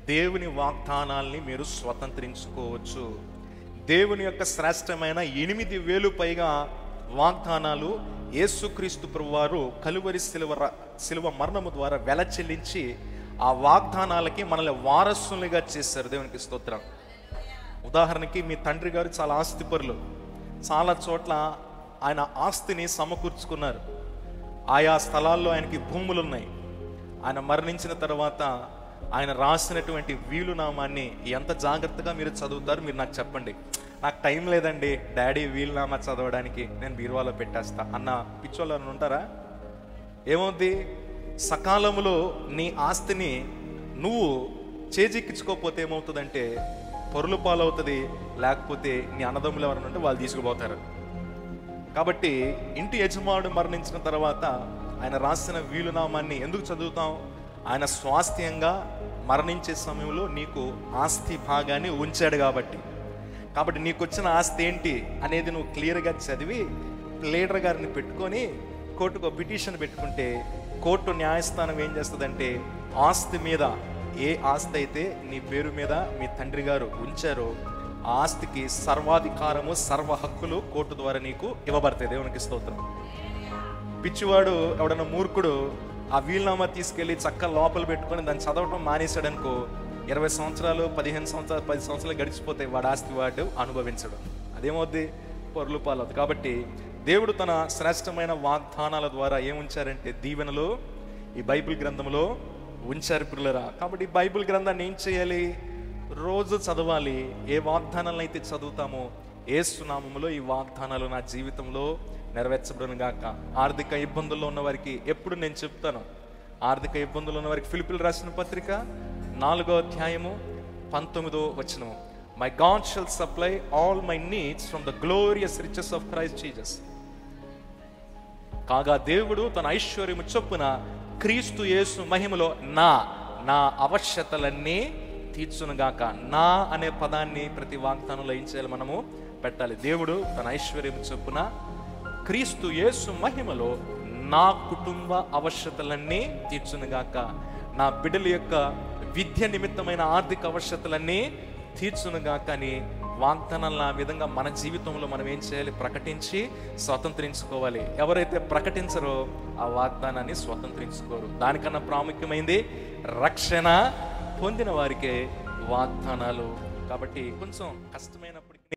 దేవుని వాగ్దానాల్ని మీరు స్వతంత్రించుకోవచ్చు. దేవుని యొక్క శ్రేష్టమైన 8,000 పైగా వాగ్దానాలు యేసుక్రీస్తు ప్రభువారు కలువరి శిలువ మరణము ద్వారా వెల చెల్లించి ఆ వాగ్దానాలకి మనల్ని వారసులుగా చేశారు. దేవునికి స్తోత్రం. ఉదాహరణకి మీ తండ్రి గారు చాలా ఆస్తిపరులు. చాలా చోట్ల ఆయన ఆస్తిని సమకూర్చుకున్నారు. ఆయా స్థలాల్లో ఆయనకి భూములు ఉన్నాయి. ఆయన మరణించిన తర్వాత ఆయన రాసినటువంటి వీలునామాన్ని ఎంత జాగ్రత్తగా మీరు చదువుతారు? మీరు నాకు చెప్పండి. నాకు టైం లేదండి డాడీ వీలునామా చదవడానికి, నేను బీరువాలో పెట్టేస్తా అన్న పిచ్చోళ్ళని ఉంటారా? ఏమవుద్ది? సకాలంలో నీ ఆస్తిని నువ్వు చేజిక్కించుకోకపోతే ఏమవుతుందంటే పొరులు పాలవుతుంది, లేకపోతే నీ అన్నదమ్ములు ఎవరైనా ఉంటే వాళ్ళు తీసుకుపోతారు. కాబట్టి ఇంటి యజమానుడు మరణించిన తర్వాత ఆయన రాసిన వీలునామాన్ని ఎందుకు చదువుతాం? ఆయన స్వాస్థ్యంగా మరణించే సమయంలో నీకు ఆస్తి భాగాన్ని ఉంచాడు కాబట్టి నీకు వచ్చిన ఆస్తి ఏంటి అనేది నువ్వు క్లియర్గా చదివి ప్లేడర్ గారిని పెట్టుకొని కోర్టుకు పిటిషన్ పెట్టుకుంటే కోర్టు న్యాయస్థానం ఏం చేస్తుందంటే ఆస్తి మీద ఏ ఆస్తి అయితే నీ పేరు మీద మీ తండ్రి గారు ఉంచారో ఆ ఆస్తికి సర్వాధికారము సర్వ హక్కులు కోర్టు ద్వారా నీకు ఇవ్వబడతాయి. దేవునికి స్తోత్రం. పిచ్చివాడు ఎవడన్నా మూర్ఖుడు ఆ వీలునామా తీసుకెళ్ళి చక్కగా లోపల పెట్టుకొని దాన్ని చదవటం మానేశాడు అనుకో, 20 సంవత్సరాలు 15 సంవత్సరాలు 10 సంవత్సరాలు గడిచిపోతాయి, వాడు ఆస్తి వాడు అనుభవించడం. అదేమవుద్ది? పొర్లు పాలవుద్ది. కాబట్టి దేవుడు తన శ్రేష్టమైన వాగ్దానాల ద్వారా ఏముంచారంటే దీవెనలు ఈ బైబిల్ గ్రంథంలో ఉంచారు పిల్లరా. కాబట్టి ఈ బైబిల్ గ్రంథాన్ని ఏం చేయాలి? రోజు చదవాలి. ఏ వాగ్దానాలను అయితే చదువుతామో యేసు నామములో ఈ వాగ్దానాలు నా జీవితంలో నెరవేర్చబడును గాక. ఆర్థిక ఇబ్బందుల్లో ఉన్న వారికి ఎప్పుడు నేను చెప్తాను, ఆర్థిక ఇబ్బందుల్లో ఉన్న వారికి ఫిలిప్పీయులు రాసిన పత్రిక 4వ అధ్యాయము 19వ వచనము, my God shall supply all my needs from the glorious riches of Christ Jesus. కాగా దేవుడు తన ఐశ్వర్యము చొప్పున క్రీస్తు యేసు మహిమలో నా అవశ్యతలన్నీ తీర్చునుగాక. నా అనే పదాన్ని ప్రతి వాగ్దానంలో ఏం చేయాలి? మనము పెట్టాలి. దేవుడు తన ఐశ్వర్యం చొప్పున క్రీస్తు యేసు మహిమలో నా కుటుంబ అవశ్యతలన్నీ తీర్చునుగాక. నా బిడ్డల యొక్క విద్య నిమిత్తమైన ఆర్థిక అవశ్యతలన్నీ తీర్చునుగాక అని వాగ్దానాలను ఆ విధంగా మన జీవితంలో మనం ఏం చేయాలి? ప్రకటించి స్వతంత్రించుకోవాలి. ఎవరైతే ప్రకటించరో ఆ వాగ్దానాన్ని స్వతంత్రించుకోరు. దానికన్నా ప్రాముఖ్యమైంది రక్షణ పొందిన వారికే వాగ్దానాలు. కాబట్టి కొంచెం కష్టమైన